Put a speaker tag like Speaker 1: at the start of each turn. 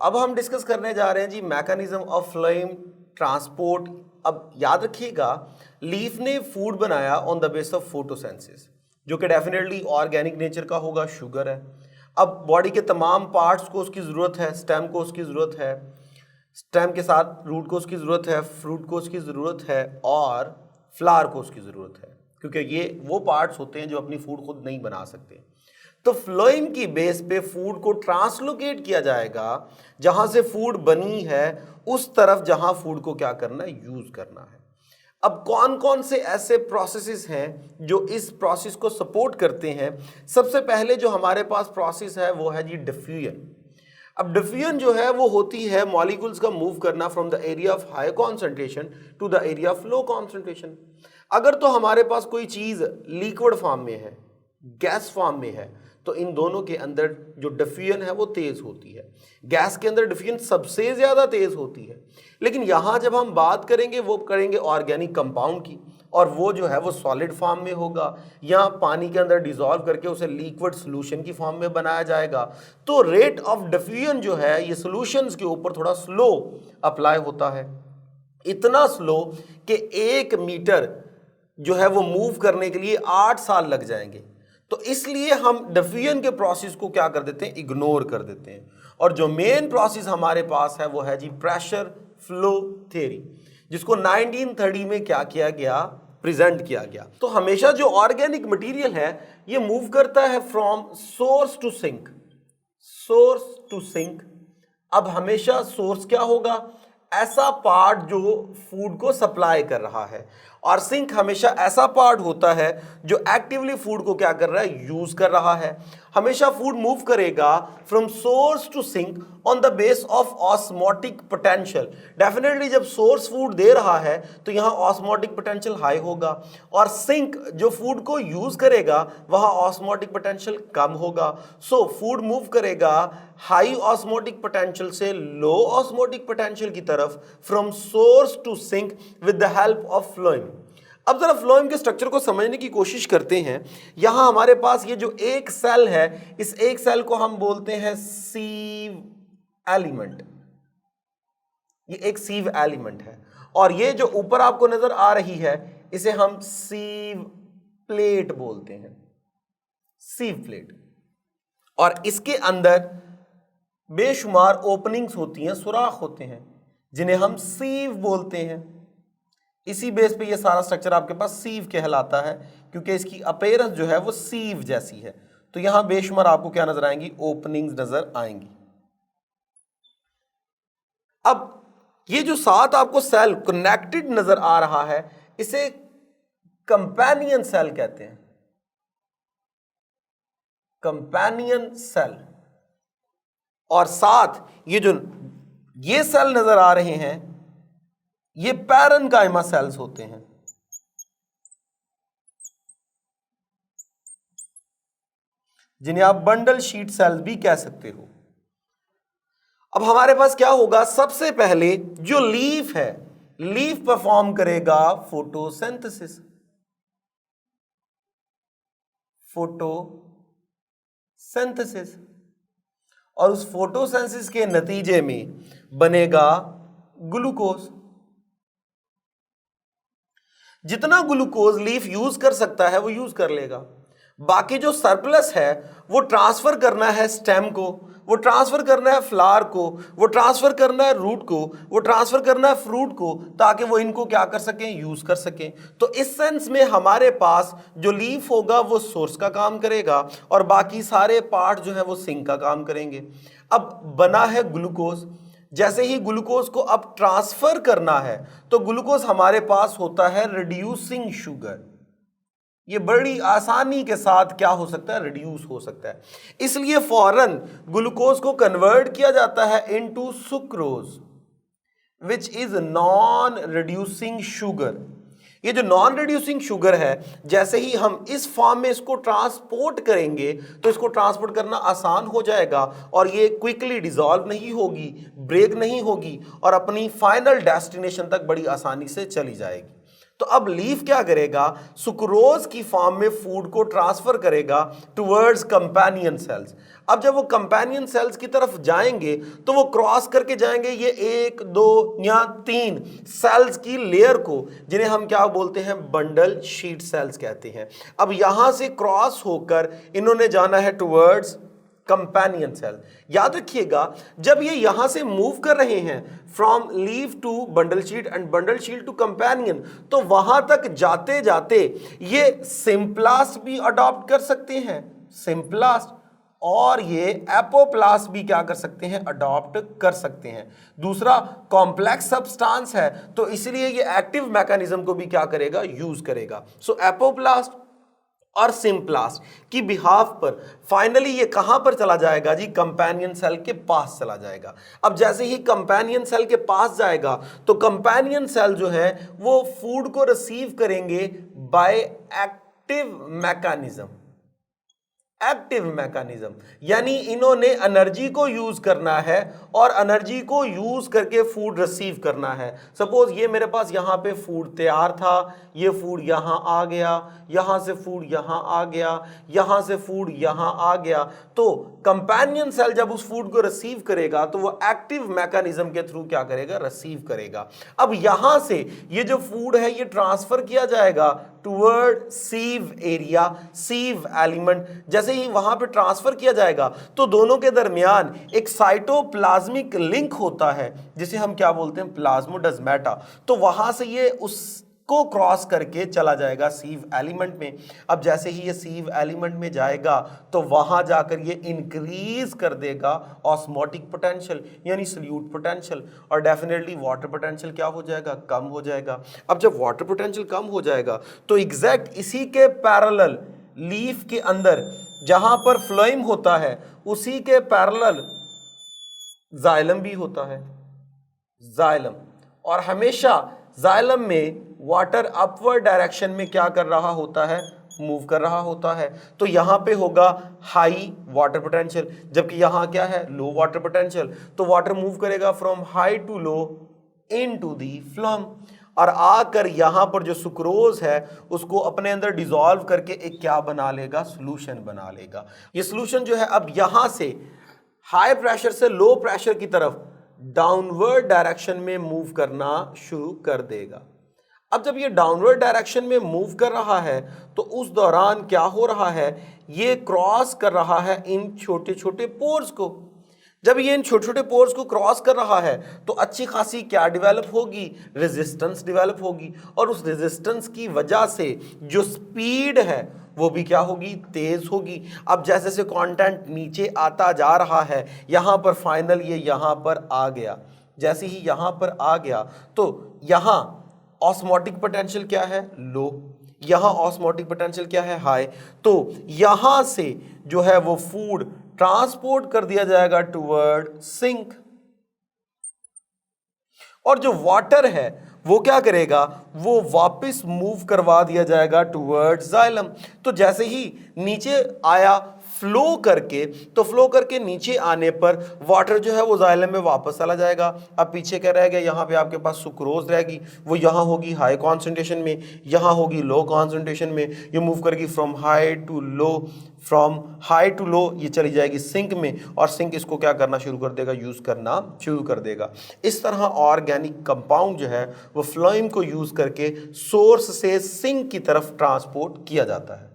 Speaker 1: अब हम डिस्कस करने जा रहे हैं जी मैकेनिज्म ऑफ फ्लोएम ट्रांसपोर्ट। अब याद रखिएगा, लीफ ने फूड बनाया on the base of photosynthesis, जो कि डेफिनेटली ऑर्गेनिक नेचर का होगा, शुगर है। अब बॉडी के तमाम पार्ट्स को उसकी ज़रूरत है, स्टेम को उसकी ज़रूरत है, स्टेम के साथ रूट को उसकी ज़रूरत है, फ्रूट को उसकी ज़रूरत है, और फ्लावर को उसकी ज़रूरत है, क्योंकि ये वो पार्ट्स होते हैं जो अपनी फूड खुद नहीं बना सकते। तो फ्लोएम की बेस पे फूड को ट्रांसलोकेट किया जाएगा, जहां से फूड बनी है उस तरफ जहां फूड को क्या करना है, यूज़ करना है। अब कौन कौन से ऐसे प्रोसेसेस हैं जो इस प्रोसेस को सपोर्ट करते हैं? सबसे पहले जो हमारे पास प्रोसेस है वो है जी डिफ्यूजन। अब डिफ्यूजन जो है वो होती है मॉलिक्यूल्स का मूव करना from the area of high concentration to the area of low concentration. अगर तो हमारे पास कोई चीज़ लिक्विड फॉर्म में है, गैस फॉर्म में है, तो इन दोनों के अंदर जो डिफ्यूजन है वो तेज़ होती है। गैस के अंदर डिफ्यूजन सबसे ज़्यादा तेज़ होती है। लेकिन यहाँ जब हम बात करेंगे वो करेंगे ऑर्गेनिक कंपाउंड की, और वो जो है वो सॉलिड फॉर्म में होगा या पानी के अंदर डिसॉल्व करके उसे लिक्विड सोल्यूशन की फॉर्म में बनाया जाएगा। तो रेट ऑफ डिफ्यूजन जो है ये सोल्यूशंस के ऊपर थोड़ा स्लो अप्लाई होता है, इतना स्लो कि 1 मीटर जो है वो मूव करने के लिए 8 साल लग जाएंगे। तो इसलिए हम डिफ्यूजन के प्रोसेस को क्या कर देते हैं, इग्नोर कर देते हैं। और जो मेन प्रोसेस हमारे पास है वो है जी प्रेशर फ्लो थ्योरी, जिसको 1930 में क्या किया गया, प्रेजेंट किया गया। तो हमेशा जो ऑर्गेनिक मटेरियल है ये मूव करता है from source to sink, source to sink. अब हमेशा सोर्स क्या होगा, ऐसा पार्ट जो फूड को सप्लाई कर रहा है, और सिंक हमेशा ऐसा पार्ट होता है जो एक्टिवली फूड को क्या कर रहा है, यूज कर रहा है। हमेशा फूड मूव करेगा from source to sink on the base of osmotic potential. Definitely जब सोर्स फूड दे रहा है तो यहाँ ऑस्मोटिक पोटेंशियल हाई होगा, और सिंक जो फूड को यूज करेगा वहाँ ऑस्मोटिक पोटेंशियल कम होगा। सो फूड मूव करेगा हाई ऑस्मोटिक पोटेंशियल से लो ऑस्मोटिक पोटेंशियल की तरफ, from source to sink with the help of phloem. अब जरा फ्लोएम के स्ट्रक्चर को समझने की कोशिश करते हैं। यहां हमारे पास ये जो एक सेल है, इस एक सेल को हम बोलते हैं सीव एलिमेंट। ये एक सीव एलिमेंट है, और ये जो ऊपर आपको नजर आ रही है इसे हम सीव प्लेट बोलते हैं, सीव प्लेट। और इसके अंदर बेशुमार ओपनिंग्स होती हैं, सुराख होते हैं, जिन्हें हम सीव बोलते हैं। इसी बेस पे ये सारा स्ट्रक्चर आपके पास सीव कहलाता है, क्योंकि इसकी अपीयरेंस जो है वो सीव जैसी है। तो यहां बेशुमार आपको क्या नजर आएंगी, ओपनिंग्स नजर आएंगी। अब ये जो साथ आपको सेल कनेक्टेड नजर आ रहा है इसे कंपेनियन सेल कहते हैं, कंपेनियन सेल। और साथ ये सेल नजर आ रहे हैं, ये पैरेन्काइमा सेल्स होते हैं, जिन्हें आप बंडल शीट सेल्स भी कह सकते हो। अब हमारे पास क्या होगा, सबसे पहले जो लीफ है, लीफ परफॉर्म करेगा फोटोसिंथेसिस, फोटोसिंथेसिस, और उस फोटोसिंथेसिस के नतीजे में बनेगा ग्लूकोज। जितना ग्लूकोज लीफ यूज कर सकता है वो यूज कर लेगा। बाकी जो सरप्लस है वो ट्रांसफर करना है स्टेम को, वो ट्रांसफर करना है फ्लावर को, वो ट्रांसफर करना है रूट को, वो ट्रांसफर करना है फ्रूट को, ताकि वो इनको क्या कर सकें, यूज कर सकें। तो इस सेंस में हमारे पास जो लीफ होगा वो सोर्स का काम करेगा, और बाकी सारे पार्ट जो है वो सिंक का काम करेंगे। अब बना है ग्लूकोज, जैसे ही ग्लूकोज को अब ट्रांसफर करना है तो ग्लूकोज हमारे पास होता है रिड्यूसिंग शुगर। ये बड़ी आसानी के साथ क्या हो सकता है, रिड्यूस हो सकता है। इसलिए फौरन ग्लूकोज को कन्वर्ट किया जाता है into sucrose, which is non reducing sugar. ये जो नॉन रिड्यूसिंग शुगर है, जैसे ही हम इस फॉर्म में इसको ट्रांसपोर्ट करेंगे तो इसको ट्रांसपोर्ट करना आसान हो जाएगा, और ये क्विकली डिसॉल्व नहीं होगी, ब्रेक नहीं होगी, और अपनी फाइनल डेस्टिनेशन तक बड़ी आसानी से चली जाएगी। तो अब लीफ क्या करेगा, सुक्रोज की फॉर्म में फूड को ट्रांसफर करेगा टुवर्ड्स कंपेनियन सेल्स। अब जब वो कंपेनियन सेल्स की तरफ जाएंगे तो वो क्रॉस करके जाएंगे ये 1 2 या 3 सेल्स की लेयर को, जिन्हें हम क्या बोलते हैं, बंडल शीट सेल्स कहते हैं। अब यहां से क्रॉस होकर इन्होंने जाना है टुवर्ड्स कंपेनियन सेल। याद रखिएगा, जब ये यहां से मूव कर रहे हैं from leaf to bundle sheet and bundle sheet to companion, तो वहां तक जाते जाते ये सिंप्लास्ट भी अडॉप्ट कर सकते हैं, सिंप्लास्ट, और ये एपोप्लास्ट भी क्या कर सकते हैं, अडॉप्ट कर सकते हैं। दूसरा कॉम्प्लेक्स सब्सटेंस है तो इसलिए ये एक्टिव मैकेनिज्म को भी क्या करेगा, यूज करेगा। सो एपोप्लास्ट और सिंप्लास्ट की बिहाफ पर फाइनली ये कहां पर चला जाएगा जी, कंपेनियन सेल के पास चला जाएगा। अब जैसे ही कंपेनियन सेल के पास जाएगा तो कंपेनियन सेल जो है वो फूड को रिसीव करेंगे by active mechanism. Active mechanism यानी इन्होंने एनर्जी को यूज करना है और एनर्जी को यूज करके फूड रिसीव करना है। सपोज ये मेरे पास यहाँ पे फूड तैयार था, ये फूड यहाँ आ गया, यहाँ से फूड यहाँ आ गया, यहाँ से फूड यहाँ आ गया, तो कंपेनियन सेल जब उस फूड को रिसीव करेगा तो वो एक्टिव मैकेनिज्म के थ्रू क्या करेगा, रिसीव करेगा। अब यहाँ से ये जो फूड है ये ट्रांसफर किया जाएगा टुवर्ड सीव एरिया, सीव एलिमेंट। जैसे ही वहां पे ट्रांसफर किया जाएगा तो दोनों के दरमियान एक साइटोप्लाज्मिक लिंक होता है जिसे हम क्या बोलते हैं, प्लाज्मोडेस्माटा। तो वहां से ये उसको क्रॉस करके चला जाएगा सीव एलिमेंट में। अब जैसे ही ये सीव एलिमेंट में जाएगा तो वहां जाकर ये इंक्रीज कर देगा ऑस्मोटिक पोटेंशियल यानी सल्यूट पोटेंशियल, और डेफिनेटली वाटर पोटेंशियल क्या हो जाएगा, कम हो जाएगा। अब जब वाटर पोटेंशियल कम हो जाएगा तो एग्जैक्ट इसी के पैरेलल लीफ के अंदर जहां पर फ्लोएम होता है उसी के पैरेलल जाइलम भी होता है, जाइलम। और हमेशा जाइलम में वाटर अपवर्ड डायरेक्शन में क्या कर रहा होता है, मूव कर रहा होता है। तो यहां पे होगा हाई वाटर पोटेंशियल, जबकि यहां क्या है, लो वाटर पोटेंशियल। तो वाटर मूव करेगा from high to low into the phloem, और आकर यहां पर जो सुक्रोज है उसको अपने अंदर डिसॉल्व करके एक क्या बना लेगा, सॉल्यूशन बना लेगा। ये सॉल्यूशन जो है अब यहां से हाई प्रेशर से लो प्रेशर की तरफ डाउनवर्ड डायरेक्शन में मूव करना शुरू कर देगा। अब जब ये डाउनवर्ड डायरेक्शन में मूव कर रहा है तो उस दौरान क्या हो रहा है, ये क्रॉस कर रहा है इन छोटे छोटे पोर्स को। जब ये इन छोटे छोटे पोर्स को क्रॉस कर रहा है तो अच्छी खासी क्या डेवलप होगी, रेजिस्टेंस डेवलप होगी, और उस रेजिस्टेंस की वजह से जो स्पीड है वो भी क्या होगी, तेज होगी। अब जैसे जैसे कंटेंट नीचे आता जा रहा है, यहाँ पर फाइनल ये यहाँ पर आ गया। जैसे ही यहाँ पर आ गया तो यहाँ ऑस्मोटिक पोटेंशियल क्या है, लो, यहाँ ऑस्मोटिक पोटेंशियल क्या है, हाई। तो यहाँ से जो है वो फूड ट्रांसपोर्ट कर दिया जाएगा टुवर्ड सिंक, और जो वाटर है वो क्या करेगा, वो वापस मूव करवा दिया जाएगा टुवर्ड जाइलम। तो जैसे ही नीचे आया फ्लो करके, तो फ्लो करके नीचे आने पर वाटर जो है वो जाइलम में वापस चला जाएगा। अब पीछे क्या रह गया, यहाँ पे आपके पास सुक्रोज रहेगी, वो यहाँ होगी हाई कॉन्सेंट्रेशन में, यहाँ होगी लो कॉन्सेंट्रेशन में। ये मूव करेगी from high to low, from high to low ये चली जाएगी सिंक में, और सिंक इसको क्या करना शुरू कर देगा, यूज़ करना शुरू कर देगा। इस तरह ऑर्गेनिक कंपाउंड जो है वो फ्लोएम को यूज़ करके सोर्स से सिंक की तरफ ट्रांसपोर्ट किया जाता है।